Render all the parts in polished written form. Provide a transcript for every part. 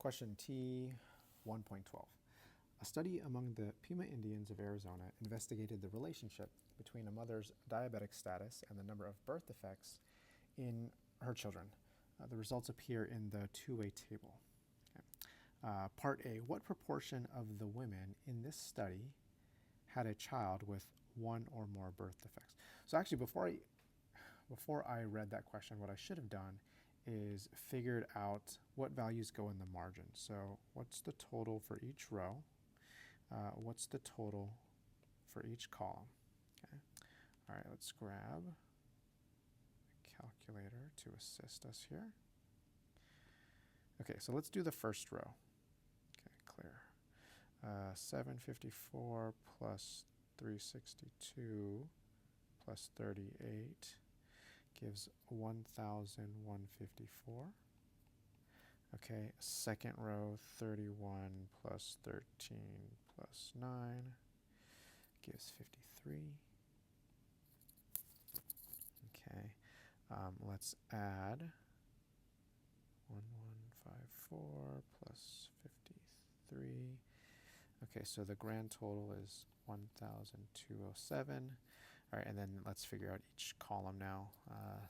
Question T1.12. A study among the Pima Indians of Arizona investigated the relationship between a mother's diabetic status and the number of birth defects in her children. The results appear in the two-way table. Okay. Part A, what proportion of the women in this study had a child with one or more birth defects? So actually, before I read that question, what I should have done is figured out what values go in the margin. So what's the total for each row? What's the total for each column? Okay. All right, let's grab a calculator to assist us here. Okay, so let's do the first row. Okay, clear. 754 plus 362 plus 38 gives 1,154. Okay, second row, 31 plus 13 plus 9 gives 53. Okay, let's add 1154 plus 53. Okay, so the grand total is 1,207. All right, and then let's figure out each column now.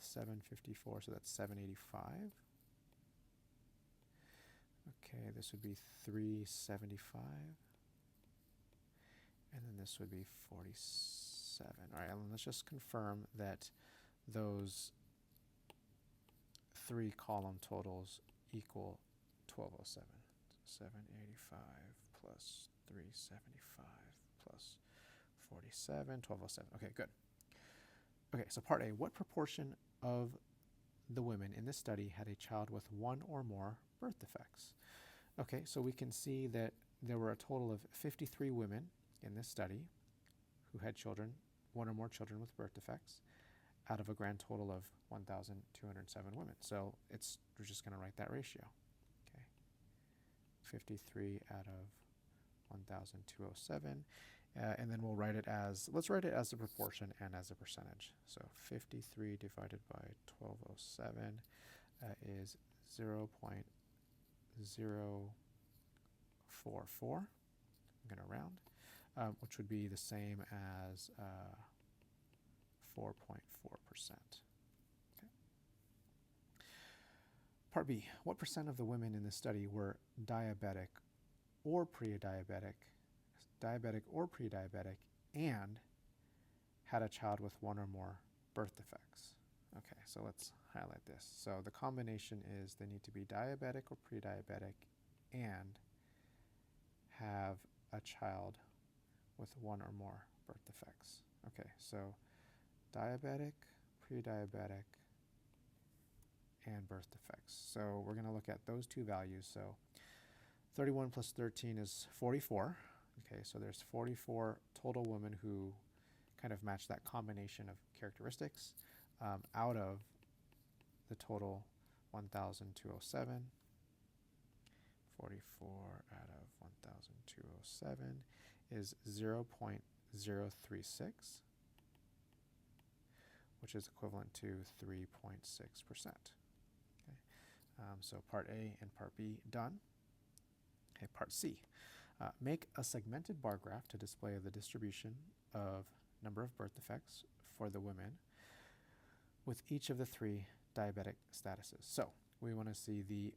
754, so that's 785. Okay, this would be 375. And then this would be 47. All right, and let's just confirm that those three column totals equal 1207. 785 plus 375 plus 47, 1207. Okay, good. Okay, so part A, what proportion of the women in this study had a child with one or more birth defects? Okay, so we can see that there were a total of 53 women in this study who had children, one or more children with birth defects, out of a grand total of 1,207 women. So we're just going to write that ratio. Okay, 53 out of 1,207, and then we'll write it as, let's write it as a proportion and as a percentage. So 53 divided by 1207 is 0.044. I'm going to round, which would be the same as 4.4%. Okay. Part B, what percent of the women in this study were diabetic or pre-diabetic, and had a child with one or more birth defects? Okay, so let's highlight this. So the combination is they need to be diabetic or pre-diabetic and have a child with one or more birth defects. Okay, so diabetic, pre-diabetic, and birth defects. So we're going to look at those two values. So 31 plus 13 is 44. Okay, so there's 44 total women who kind of match that combination of characteristics out of the total 1,207. 44 out of 1,207 is 0.036, which is equivalent to 3.6%. Okay, so part A and part B done. Okay, part C. Make a segmented bar graph to display the distribution of number of birth defects for the women with each of the three diabetic statuses. So we want to see the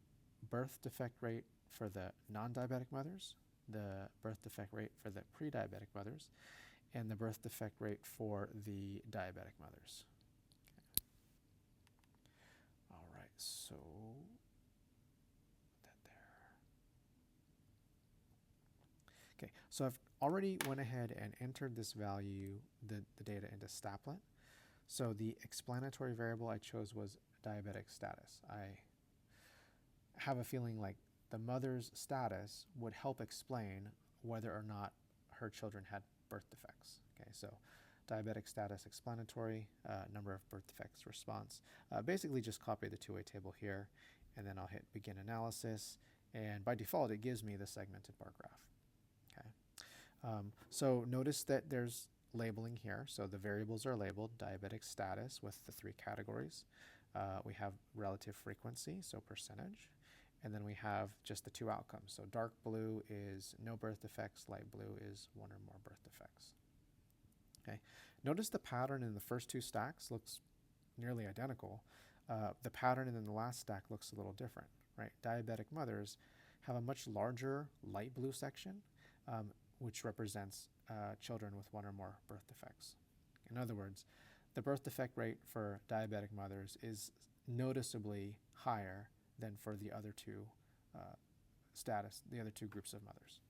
birth defect rate for the non-diabetic mothers, the birth defect rate for the pre-diabetic mothers, and the birth defect rate for the diabetic mothers. Okay. All right, so put that there. Okay, so I've already went ahead and entered this value, the data into Staplet. So the explanatory variable I chose was diabetic status. I have a feeling like the mother's status would help explain whether or not her children had birth defects. Okay, so diabetic status explanatory, number of birth defects response. Basically just copy the two-way table here, and then I'll hit begin analysis, and by default it gives me the segmented bar graph. Okay, so notice that there's labeling here. So the variables are labeled diabetic status with the three categories. We have relative frequency, so percentage, And then we have just the two outcomes. So dark blue is no birth defects, light blue is one or more birth defects. Okay. Notice the pattern in the first two stacks looks nearly identical. The pattern in the last stack looks a little different, right? Diabetic mothers have a much larger light blue section, which represents children with one or more birth defects. In other words, the birth defect rate for diabetic mothers is noticeably higher than for the other two the other two groups of mothers.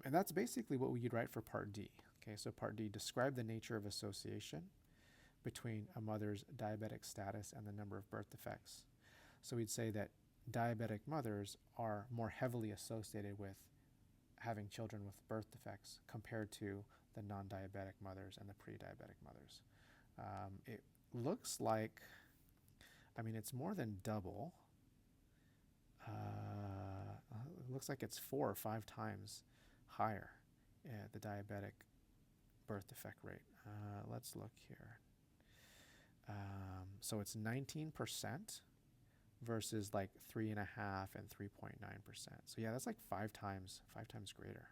And that's basically what we'd write for Part D. Okay, so Part D, describe the nature of association between a mother's diabetic status and the number of birth defects. So we'd say that diabetic mothers are more heavily associated with having children with birth defects compared to the non-diabetic mothers and the pre-diabetic mothers. It looks like, it's more than double. It looks like it's 4 or 5 times higher, the diabetic birth defect rate. Let's look here. So it's 19% versus like 3.5% and 3.9%. So yeah, that's like 5 times greater.